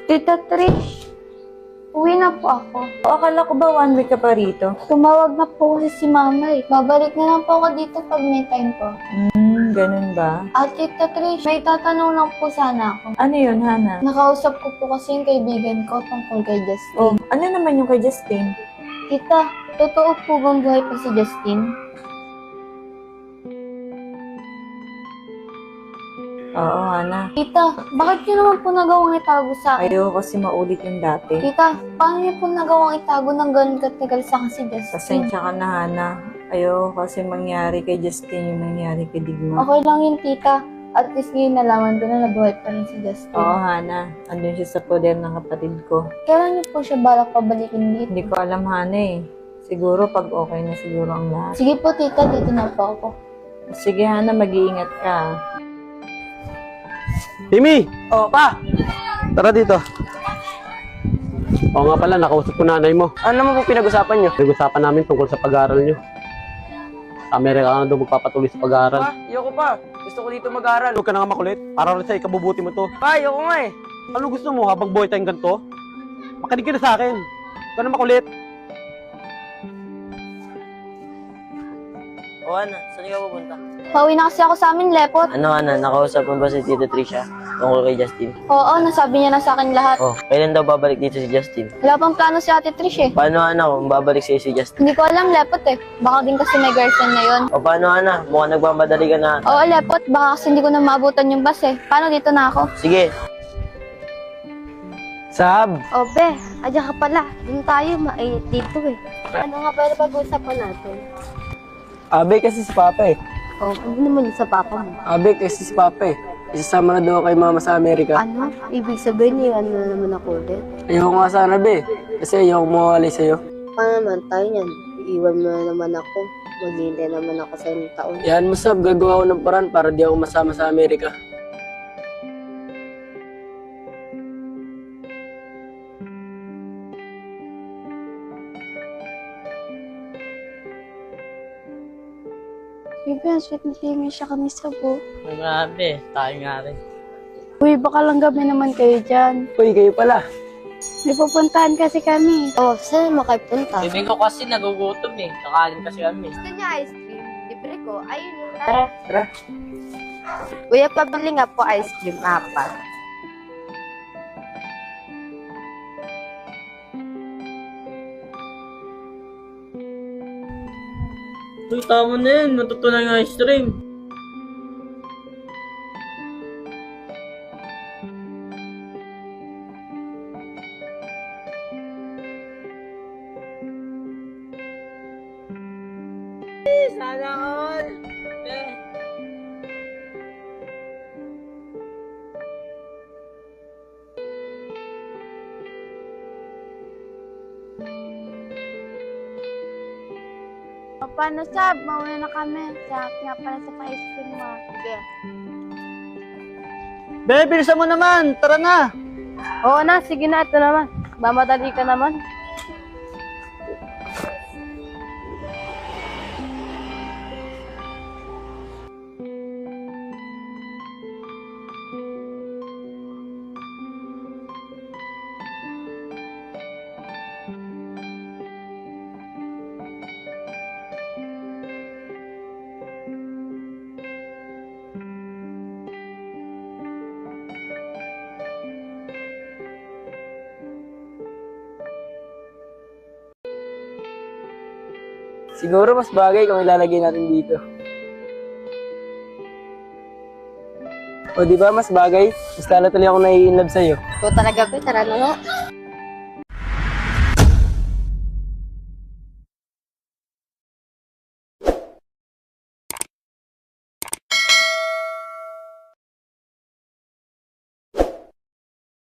Tita Trish, uwi na po ako. Akala ko ba 1 week ka pa rito? Tumawag na po kasi si Mama eh. Babalik na lang po ako dito pag may time po. Ganun ba? Tita Trish, may tatanong lang po sana ako. Ano yun, Hana? Nakausap ko po kasi yung kaibigan ko tungkol kay Justin. Oh, ano naman yung kay Justin? Tita, totoo po bang buhay pa si Justin? Oo, Hana. Tita, bakit niyo naman po nagawang itago sa akin? Ayoko kasi maulit yung dati. Tita, paano niyo po nagawang itago ng ganun katagal sa akin si Justin? Pasensya ka na, Hana. Ayoko kasi mangyari kay Justin yung nangyari kay Digma. Okay lang yun, tita. At least ngayon nalaman ko na nabuhay pa rin si Justin. Oo, Hana. Andun siya sa poder ng kapatid ko. Kailan niyo po siya balak pabalikin dito? Hindi ko alam, Hana eh. Siguro pag okay na siguro ang lahat. Sige po, tita. Dito na po ako. Sige, Hana, mag-iingat ka. Timmy! Oh, pa! Tara dito. Oo nga pala, nakausap ko nanay mo. Ano naman po pinag-usapan nyo? Pinag-usapan namin tungkol sa pag-aaral nyo. Sa Amerika ka na daw magpapatuloy sa pag-aaral. Pa, ayoko pa. Gusto ko dito mag-aaral. Huwag ka na nga makulit. Para rin sa ikabubuti mo to. Pa, ayoko nga eh. Ano gusto mo habang buhay tayong ganito? Makinig ka na sa akin. Huwag ka na makulit. O Ana, saan ka pupunta? Pauwi na kasi ako sa amin, Lepot. Ano Ana, nakausap mo ba si Tita Trisha tungkol kay Justin? Oo, nasabi niya na sa akin lahat. Oh, kailan daw babalik dito si Justin? Wala pang plano si Ate Trish eh. Paano Ana kung babalik sa'yo si Justin? Hindi ko alam, Lepot eh. Baka din kasi may girlfriend na yun. O paano Ana, mukhang nagmamadali ka na. Oo, Lepot. Baka kasi hindi ko na maabutan yung bus eh. Paano dito na ako? Sige, Sab! O, Be, adyan ka pala. Doon tayo, mainit dito eh. Ano nga ba na pag-uusapan natin? Abe kasi si Papa eh. O, ano naman yung sa papa mo? Abe kasi si Papa eh. Isasama na daw kay Mama sa Amerika. Ano? Ibig sabihin niya, ano na naman ako ulit? Ayoko nga sana, Be. Kasi ayoko mawali sa'yo. Paano naman tayo niyan? Iiwan mo na naman ako. Maghihintay naman ako sa inyong taon. Yan mo, Sab. Gagawa ko ng paraan para di ako masama sa Amerika. Bibi, ang sweet na tingin siya kami sa po. grabe, tayo nga rin. Uy, baka lang gabi naman kayo dyan. Uy, kayo pala. May pupuntahan kasi kami. O, saan mo kayo punta? Bibig ko kasi nagugutom eh. Kakain kasi kami. Gusto niya ice cream? Libre ko. Ayun yung Tara. Kuya, pabili nga po ice cream, apat. Uy, tama na yan. Matutunan yung ice cream. Sana all! O, paano, Sab? Mauna na kami. Sa nga pala sa pa-ice cream mo. Sige. Be, bilisan mo naman. Tara na. Oo na, sige na, ito naman. Mamadali ka naman. Siguro mas bagay kung ilalagay natin dito. O, di ba mas bagay? Mas lalo tuloy ako nai-inlove sa'yo. Ito talaga, Be, tara na nga.